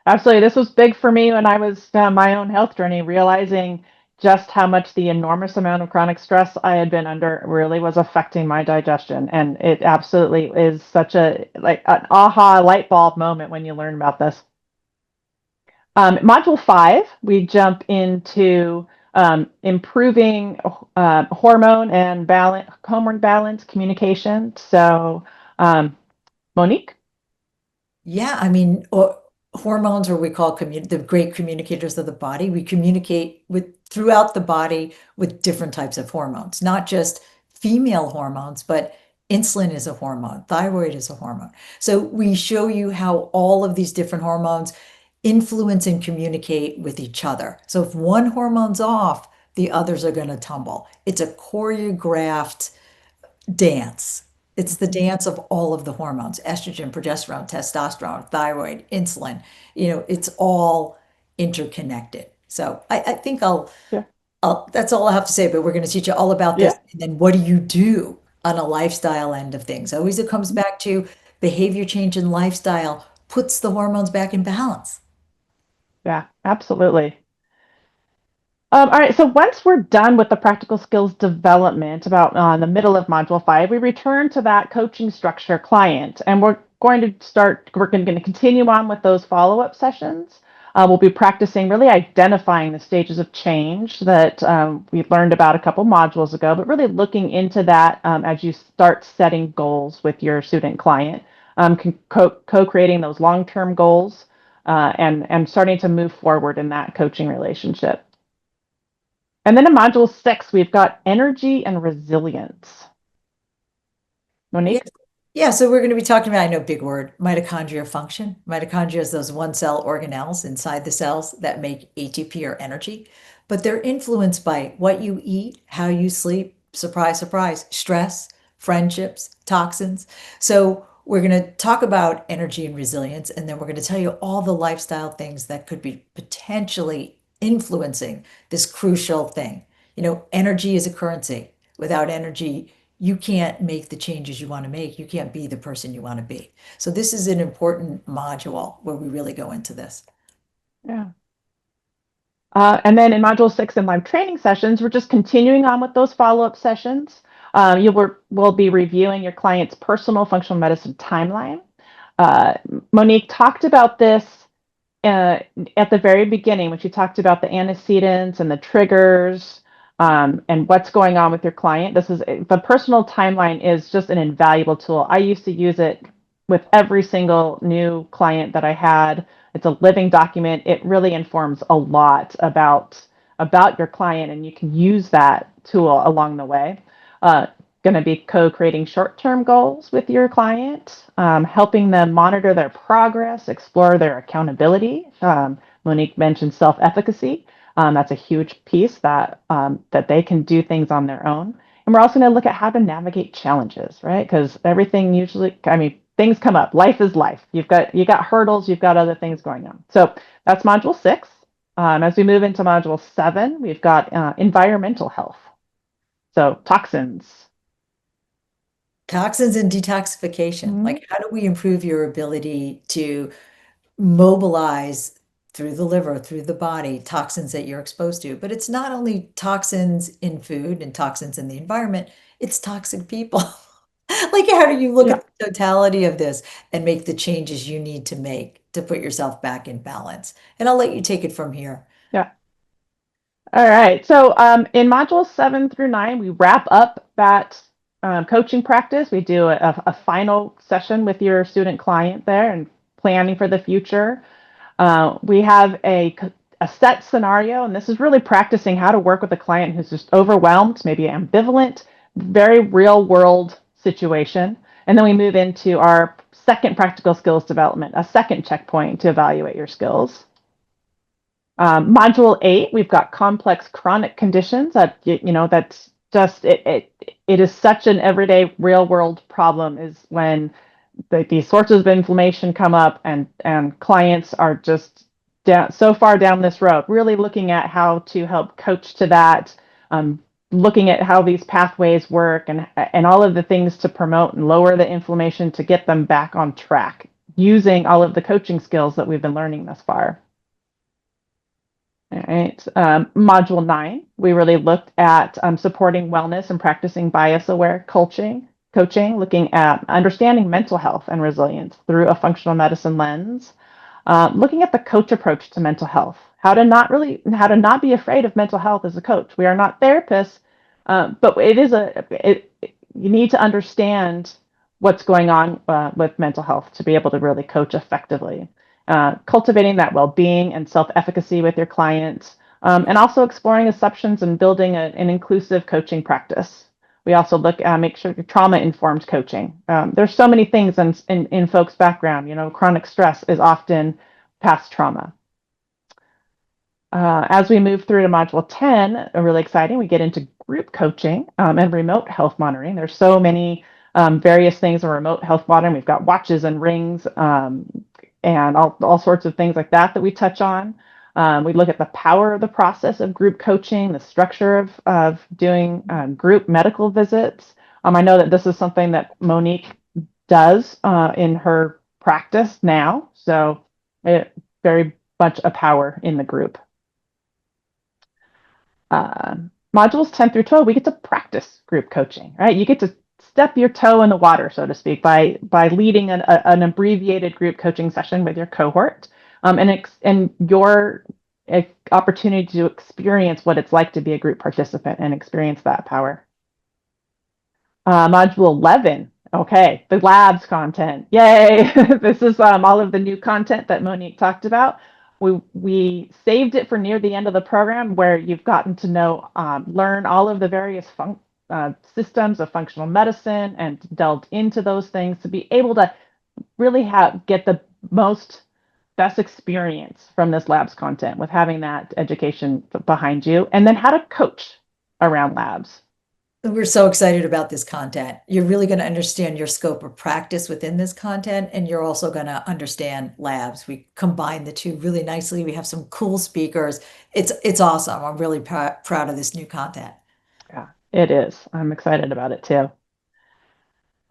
Speaker 3: absolutely. This was big for me when I was my own health journey, realizing just how much the enormous amount of chronic stress I had been under really was affecting my digestion. And it absolutely is such an aha light bulb moment when you learn about this. Module 5, we jump into improving hormone balance communication. So, Monique?
Speaker 2: Yeah, I mean, hormones, or we call the great communicators of the body. We communicate throughout the body with different types of hormones, not just female hormones, but insulin is a hormone, thyroid is a hormone. So we show you how all of these different hormones influence and communicate with each other. So if one hormone's off, the others are going to tumble. It's a choreographed dance. It's the dance of all of the hormones, estrogen, progesterone, testosterone, thyroid, insulin. It's all interconnected. So I think
Speaker 3: Yeah.
Speaker 2: that's all I have to say, but we're going to teach you all about this.
Speaker 3: Yeah.
Speaker 2: And then what do you do on a lifestyle end of things? Always it comes back to behavior change and lifestyle puts the hormones back in balance.
Speaker 3: Yeah, absolutely. All right, so once we're done with the practical skills development, about the middle of Module 5, we return to that coaching structure client, and we're going to continue on with those follow-up sessions. We'll be practicing really identifying the stages of change that we learned about a couple modules ago, but really looking into that as you start setting goals with your student client, co-creating those long-term goals, and starting to move forward in that coaching relationship. And then in Module 6, we've got energy and resilience. Monique?
Speaker 2: Yeah, so we're going to be talking about, I know, big word, mitochondria function. Mitochondria is those one cell organelles inside the cells that make ATP or energy, but they're influenced by what you eat, how you sleep, surprise, surprise, stress, friendships, toxins. So we're going to talk about energy and resilience, and then we're going to tell you all the lifestyle things that could be potentially influencing this crucial thing. Energy is a currency. Without energy, you can't make the changes you want to make. You can't be the person you want to be. So this is an important module where we really go into this.
Speaker 3: Yeah. And then in Module 6 in live training sessions, we're just continuing on with those follow-up sessions. We'll be reviewing your client's personal functional medicine timeline. Monique talked about this at the very beginning when she talked about the antecedents and the triggers, and what's going on with your client. The personal timeline is just an invaluable tool. I used to use it with every single new client that I had. It's a living document. It really informs a lot about your client, and you can use that tool along the way. Going to be co-creating short-term goals with your client, helping them monitor their progress, explore their accountability. Monique mentioned self-efficacy. That's a huge piece that they can do things on their own. And we're also going to look at how to navigate challenges, right? Because things come up. Life is life. You got hurdles. You've got other things going on. So that's Module 6. As we move into Module 7, we've got environmental health. So toxins.
Speaker 2: Toxins and detoxification.
Speaker 3: Mm-hmm.
Speaker 2: Like, how do we improve your ability to mobilize through the liver, through the body, toxins that you're exposed to? But it's not only toxins in food and toxins in the environment, it's toxic people. Like, how do you look at the totality of this and make the changes you need to make to put yourself back in balance? And I'll let you take it from here.
Speaker 3: Yeah. All right. So in modules 7 through 9, we wrap up that coaching practice. We do a final session with your student client there and planning for the future. We have a set scenario, and this is really practicing how to work with a client who's just overwhelmed, maybe ambivalent, very real world situation. And then we move into our second practical skills development, a second checkpoint to evaluate your skills. Module 8, we've got complex chronic conditions that, that's just, it is such an everyday real world problem, is when these sources of inflammation come up and clients are just so far down this road, really looking at how to help coach to that, looking at how these pathways work and all of the things to promote and lower the inflammation to get them back on track, using all of the coaching skills that we've been learning thus far. All right. Module 9, we really looked at supporting wellness and practicing bias-aware coaching, looking at understanding mental health and resilience through a functional medicine lens, looking at the coach approach to mental health, how to not be afraid of mental health as a coach. We are not therapists, but you need to understand what's going on with mental health to be able to really coach effectively. Cultivating that well-being and self-efficacy with your clients, and also exploring assumptions and building an inclusive coaching practice. We also make sure trauma-informed coaching. There's so many things in folks' background. Chronic stress is often past trauma. As we move through to Module 10, really exciting, we get into group coaching and remote health monitoring. There's so many various things in remote health monitoring. We've got watches and rings and all sorts of things like that we touch on. We look at the power of the process of group coaching, the structure of doing group medical visits. I know that this is something that Monique does in her practice now, so very much a power in the group. Modules 10 through 12, we get to practice group coaching, right? You get to step your toe in the water, so to speak, by leading an abbreviated group coaching session with your cohort, and your opportunity to experience what it's like to be a group participant and experience that power. Module 11, okay, the labs content, yay! This is all of the new content that Monique talked about. We saved it for near the end of the program, where you've gotten to know, learn all of the various systems of functional medicine and delved into those things to be able to really get the best experience from this labs content with having that education behind you, and then how to coach around labs.
Speaker 2: We're so excited about this content. You're really going to understand your scope of practice within this content, and you're also going to understand labs. We combine the two really nicely. We have some cool speakers. It's awesome. I'm really proud of this new content.
Speaker 3: Yeah, it is. I'm excited about it too.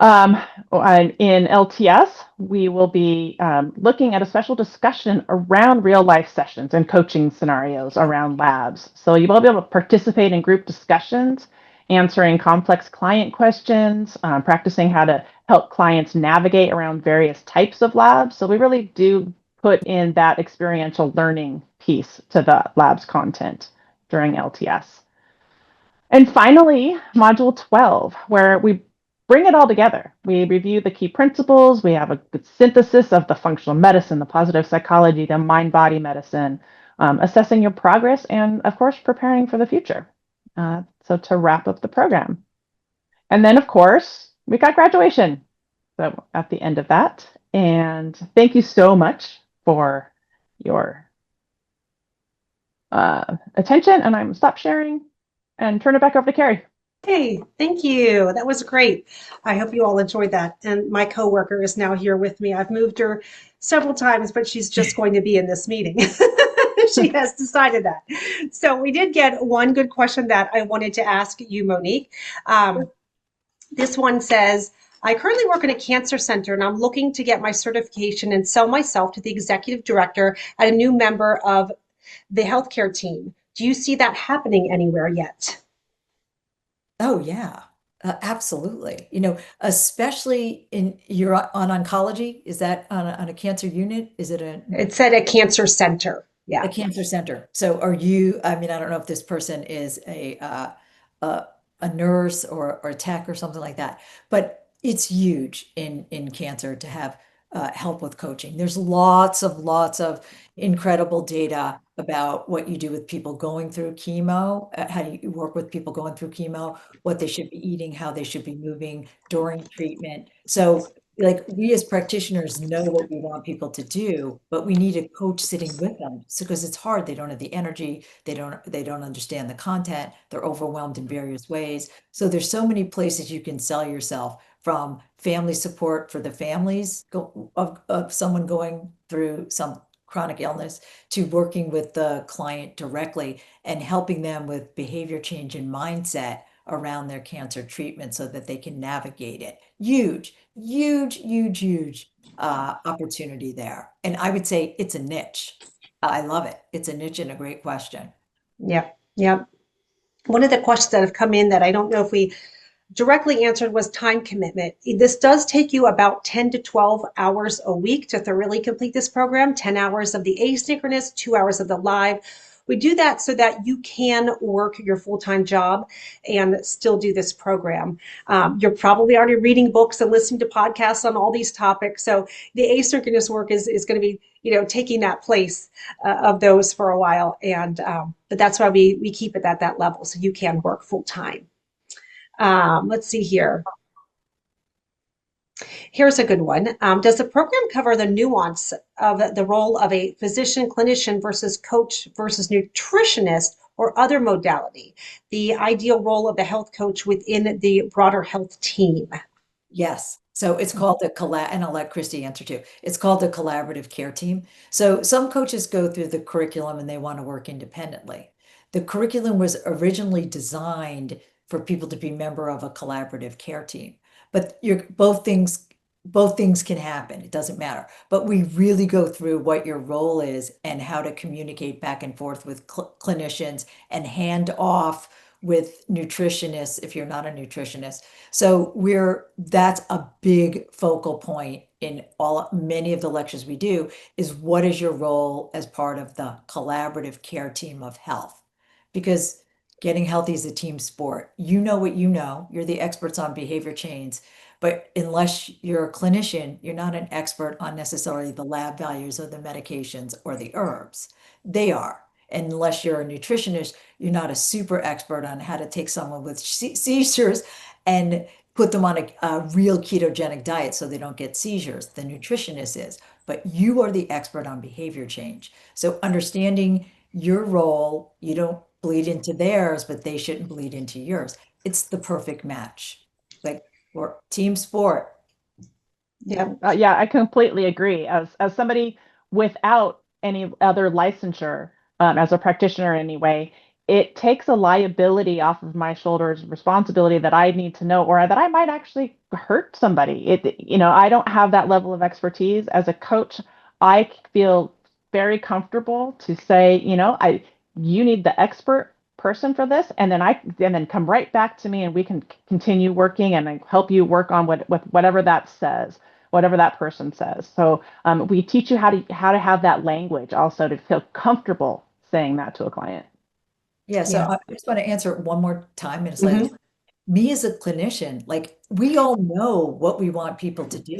Speaker 3: In LTS, we will be looking at a special discussion around real life sessions and coaching scenarios around labs. So you will be able to participate in group discussions, answering complex client questions, practicing how to help clients navigate around various types of labs. So we really do put in that experiential learning piece to the labs content during LTS. And finally, Module 12, where we bring it all together. We review the key principles. We have a good synthesis of the functional medicine, the positive psychology, the mind-body medicine, assessing your progress, and of course, preparing for the future. So to wrap up the program. And then, of course, we got graduation. So at the end of that. And thank you so much for your attention. And I'm stop sharing and turn it back over to Kerry.
Speaker 1: Hey, thank you. That was great. I hope you all enjoyed that. And my coworker is now here with me. I've moved her several times, but she's just going to be in this meeting. She has decided that. So we did get one good question that I wanted to ask you, Monique. This one says, I currently work in a cancer center and I'm looking to get my certification and sell myself to the executive director and a new member of the healthcare team. Do you see that happening anywhere yet?
Speaker 2: Oh, yeah, absolutely. Especially you're on oncology. Is that on a cancer unit? Is it
Speaker 1: It said a cancer center. Yeah.
Speaker 2: A cancer center. So are you, I don't know if this person is a nurse or a tech or something like that, but it's huge in cancer to have help with coaching. There's lots of incredible data about what you do with people going through chemo, how do you work with people going through chemo, what they should be eating, how they should be moving during treatment. So like we as practitioners know what we want people to do, but we need a coach sitting with them. So because it's hard, they don't have the energy, they don't understand the content, they're overwhelmed in various ways. So there's so many places you can sell yourself, from family support for the families of someone going through some chronic illness, to working with the client directly and helping them with behavior change and mindset around their cancer treatment so that they can navigate it. Huge opportunity there. And I would say it's a niche. I love it. It's a niche and a great question.
Speaker 1: Yep. One of the questions that have come in that I don't know if we directly answered was time commitment. This does take you about 10 to 12 hours a week to thoroughly complete this program, 10 hours of the asynchronous, 2 hours of the live. We do that so that you can work your full-time job and still do this program. You're probably already reading books and listening to podcasts on all these topics. So the asynchronous work is going to be, taking that place of those for a while. And but that's why we keep it at that level, so you can work full-time. Let's see here. Here's a good one. Does the program cover the nuance of the role of a physician, clinician versus coach versus nutritionist or other modality? The ideal role of the health coach within the broader health team?
Speaker 2: Yes. So it's called the and I'll let Kristi answer too. It's called the collaborative care team. So some coaches go through the curriculum and they want to work independently. The curriculum was originally designed for people to be member of a collaborative care team. But both things can happen. It doesn't matter. But we really go through what your role is and how to communicate back and forth with clinicians and hand off with nutritionists if you're not a nutritionist. So that's a big focal point in many of the lectures we do is what is your role as part of the collaborative care team of health? Because getting healthy is a team sport. You know what you know. You're the experts on behavior change. But unless you're a clinician, you're not an expert on necessarily the lab values or the medications or the herbs. They are. And unless you're a nutritionist, you're not a super expert on how to take someone with seizures and put them on a real ketogenic diet so they don't get seizures. The nutritionist is, but you are the expert on behavior change. So understanding your role, you don't bleed into theirs, but they shouldn't bleed into yours. It's the perfect match. Like we're team sport.
Speaker 1: Yeah.
Speaker 3: Yeah, I completely agree. As somebody without any other licensure, as a practitioner anyway, it takes a liability off of my shoulders, responsibility that I need to know, or that I might actually hurt somebody. I don't have that level of expertise. As a coach, I feel very comfortable to say, you need the expert person for this, and then come right back to me, and we can continue working, and I help you work on whatever that says, whatever that person says. So we teach you how to have that language also to feel comfortable saying that to a client.
Speaker 2: Yeah, so
Speaker 1: Yeah.
Speaker 2: I just want to answer it one more time in a slightly me as a clinician, like we all know what we want people to do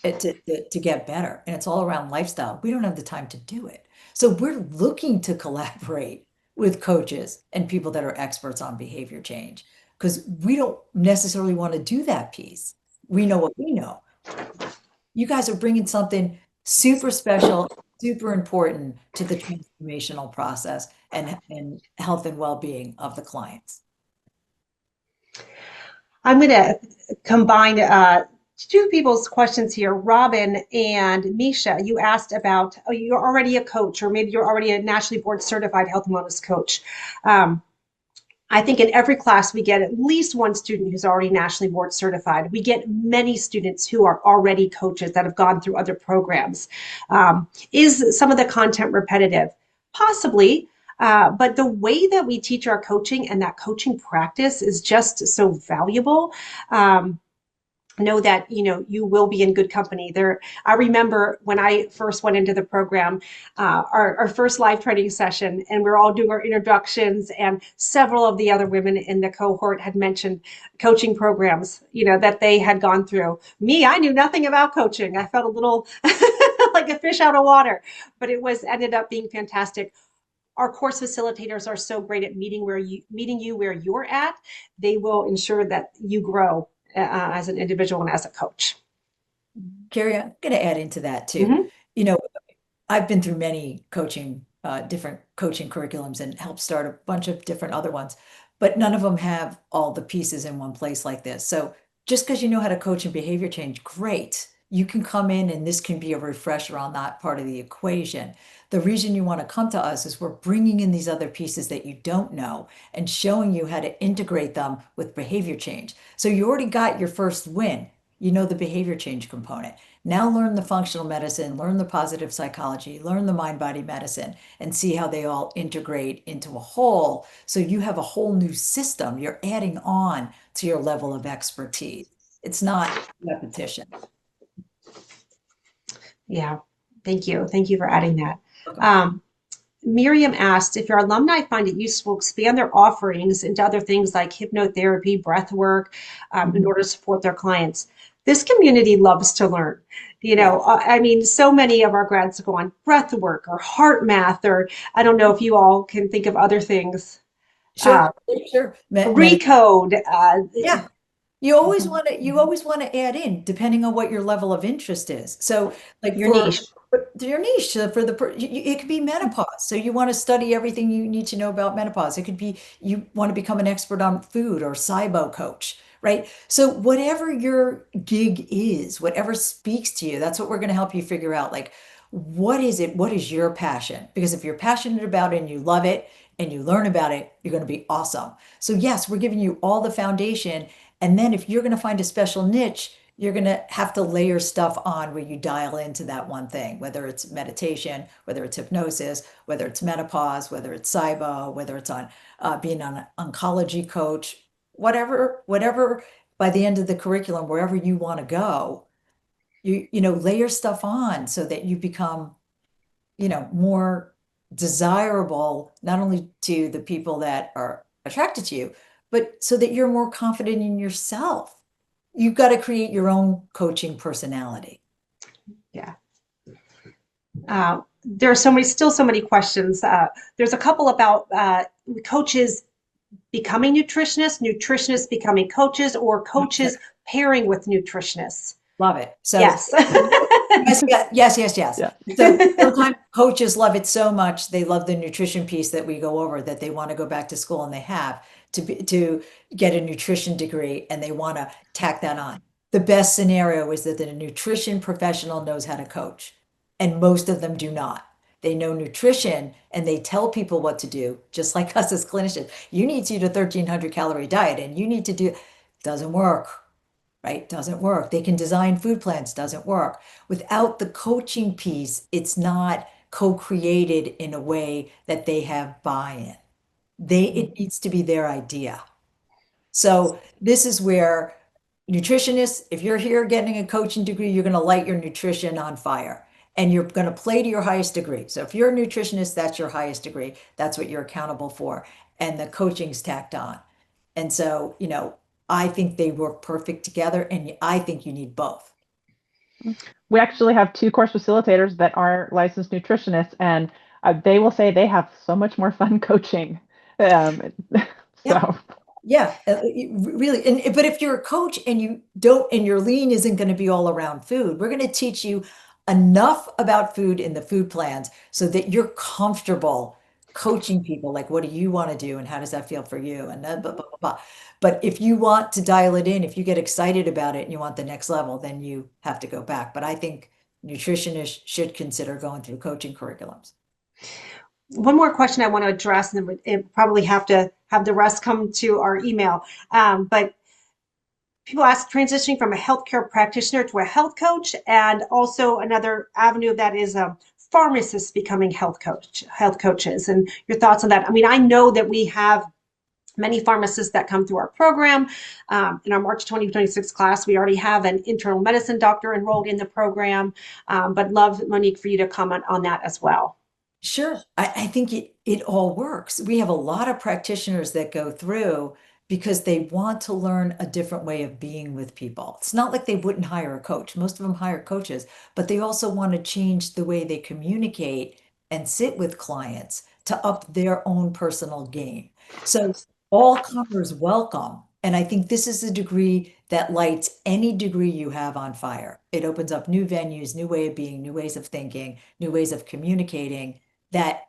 Speaker 2: to get better, and it's all around lifestyle. We don't have the time to do it. So we're looking to collaborate with coaches and people that are experts on behavior change because we don't necessarily want to do that piece. We know what we know. You guys are bringing something super special, super important to the transformational process and health and well-being of the clients.
Speaker 1: I'm going to combine two people's questions here. Robin and Misha, you asked about, you're already a coach, or maybe you're already a nationally board certified health and wellness coach. I think in every class we get at least one student who's already nationally board certified. We get many students who are already coaches that have gone through other programs. Is some of the content repetitive? Possibly. But the way that we teach our coaching and that coaching practice is just so valuable. Know that you will be in good company there. I remember when I first went into the program, our first live training session, and we're all doing our introductions, and several of the other women in the cohort had mentioned coaching programs that they had gone through. Me, I knew nothing about coaching. I felt a little like a fish out of water, but it ended up being fantastic. Our course facilitators are so great at meeting you where you're at. They will ensure that you grow as an individual and as a coach.
Speaker 2: Kerry, I'm going to add into that too. I've been through many different coaching curriculums and helped start a bunch of different other ones, but none of them have all the pieces in one place like this. So just because you know how to coach and behavior change, great. You can come in and this can be a refresher on that part of the equation. The reason you want to come to us is we're bringing in these other pieces that you don't know and showing you how to integrate them with behavior change. So you already got your first win. You know the behavior change component. Now learn the functional medicine, learn the positive psychology, learn the mind-body medicine, and see how they all integrate into a whole. So you have a whole new system you're adding on to your level of expertise. It's not repetition.
Speaker 1: Yeah, thank you. Thank you for adding that. Miriam asked, if your alumni find it useful, expand their offerings into other things like hypnotherapy, breath work, in order to support their clients. This community loves to learn. So many of our grads go on breath work or heart math, or I don't know if you all can think of other things.
Speaker 2: Sure.
Speaker 1: Recode.
Speaker 2: Yeah. You always want to add in depending on what your level of interest is. So like
Speaker 1: Your niche.
Speaker 2: for your niche, so for it could be menopause. So you want to study everything you need to know about menopause. It could be you want to become an expert on food or SIBO coach, right? So whatever your gig is, whatever speaks to you, that's what we're going to help you figure out. Like, what is it? What is your passion? Because if you're passionate about it and you love it and you learn about it, you're going to be awesome. So yes, we're giving you all the foundation. And then if you're going to find a special niche, you're going to have to layer stuff on where you dial into that one thing, whether it's meditation, whether it's hypnosis, whether it's menopause, whether it's SIBO, whether it's on being an oncology coach, whatever by the end of the curriculum, wherever you want to go, layer stuff on so that you become, more desirable, not only to the people that are attracted to you, but so that you're more confident in yourself. You've got to create your own coaching personality.
Speaker 1: Yeah. There are still so many questions. There's a couple about coaches becoming nutritionists, nutritionists becoming coaches, or coaches pairing with nutritionists.
Speaker 2: Love it. So
Speaker 1: yes.
Speaker 2: yes.
Speaker 3: Yeah.
Speaker 2: So sometimes coaches love it so much, they love the nutrition piece that we go over, that they want to go back to school, and they have to get a nutrition degree, and they want to tack that on. The best scenario is that the nutrition professional knows how to coach, and most of them do not. They know nutrition and they tell people what to do, just like us as clinicians. You need to eat a 1,300 calorie diet and you need to do, doesn't work, right? Doesn't work. They can design food plans, doesn't work. Without the coaching piece, it's not co-created in a way that they have buy-in. It needs to be their idea. So this is where nutritionists, if you're here getting a coaching degree, you're going to light your nutrition on fire and you're going to play to your highest degree. So if you're a nutritionist, that's your highest degree. That's what you're accountable for. And the coaching's tacked on. And so, I think they work perfect together, and I think you need both.
Speaker 3: We actually have 2 course facilitators that are licensed nutritionists, and they will say they have so much more fun coaching.
Speaker 2: Yeah, really. But if you're a coach and your lean isn't going to be all around food, we're going to teach you enough about food in the food plans so that you're comfortable coaching people. Like, what do you want to do, and how does that feel for you? And blah, blah, blah, blah. But if you want to dial it in, if you get excited about it and you want the next level, then you have to go back. But I think nutritionists should consider going through coaching curriculums.
Speaker 1: One more question I want to address, and then we probably have to have the rest come to our email. But people ask, transitioning from a healthcare practitioner to a health coach, and also another avenue that is pharmacists becoming health coaches, and your thoughts on that. I mean, I know that we have many pharmacists that come through our program. In our March 2026 class, we already have an internal medicine doctor enrolled in the program, but love, Monique, for you to comment on that as well.
Speaker 2: Sure. I think it all works. We have a lot of practitioners that go through because they want to learn a different way of being with people. It's not like they wouldn't hire a coach. Most of them hire coaches, but they also want to change the way they communicate and sit with clients to up their own personal game. So all comers welcome. And I think this is a degree that lights any degree you have on fire. It opens up new venues, new way of being, new ways of thinking, new ways of communicating that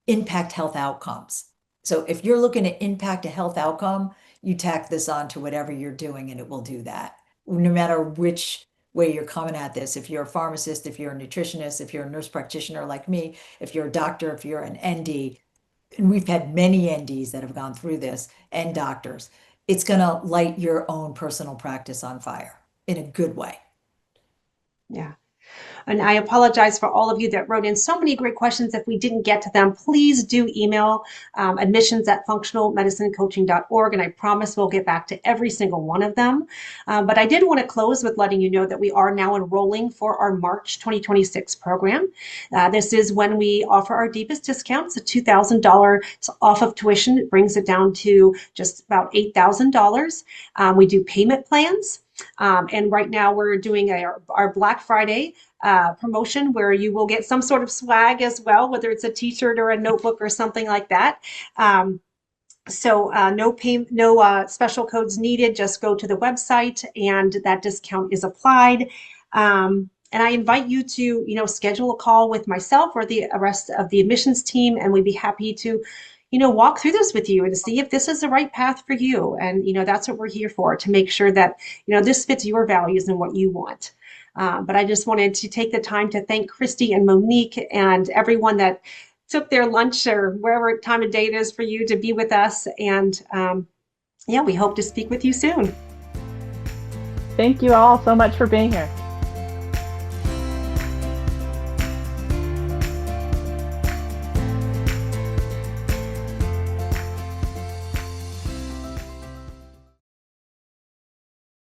Speaker 2: impact health outcomes. So if you're looking to impact a health outcome, you tack this on to whatever you're doing and it will do that. No matter which way you're coming at this, if you're a pharmacist, if you're a nutritionist, if you're a nurse practitioner like me, if you're a doctor, if you're an ND, and we've had many NDs that have gone through this, and doctors, it's going to light your own personal practice on fire in a good way.
Speaker 1: Yeah. And I apologize for all of you that wrote in so many great questions. If we didn't get to them, please do email admissions@functionalmedicinecoaching.org, and I promise we'll get back to every single one of them. But I did want to close with letting you know that we are now enrolling for our March 2026 program. This is when we offer our deepest discounts, a $2,000 off of tuition. It brings it down to just about $8,000. We do payment plans. And right now we're doing our Black Friday promotion where you will get some sort of swag as well, whether it's a t-shirt or a notebook or something like that. So no special codes needed. Just go to the website and that discount is applied. And I invite you to, schedule a call with myself or the rest of the admissions team, and we'd be happy to, walk through this with you and see if this is the right path for you. And, that's what we're here for, to make sure that, this fits your values and what you want. But I just wanted to take the time to thank Kristi and Monique and everyone that took their lunch or wherever time of day it is for you to be with us. And we hope to speak with you soon.
Speaker 3: Thank you all so much for being here.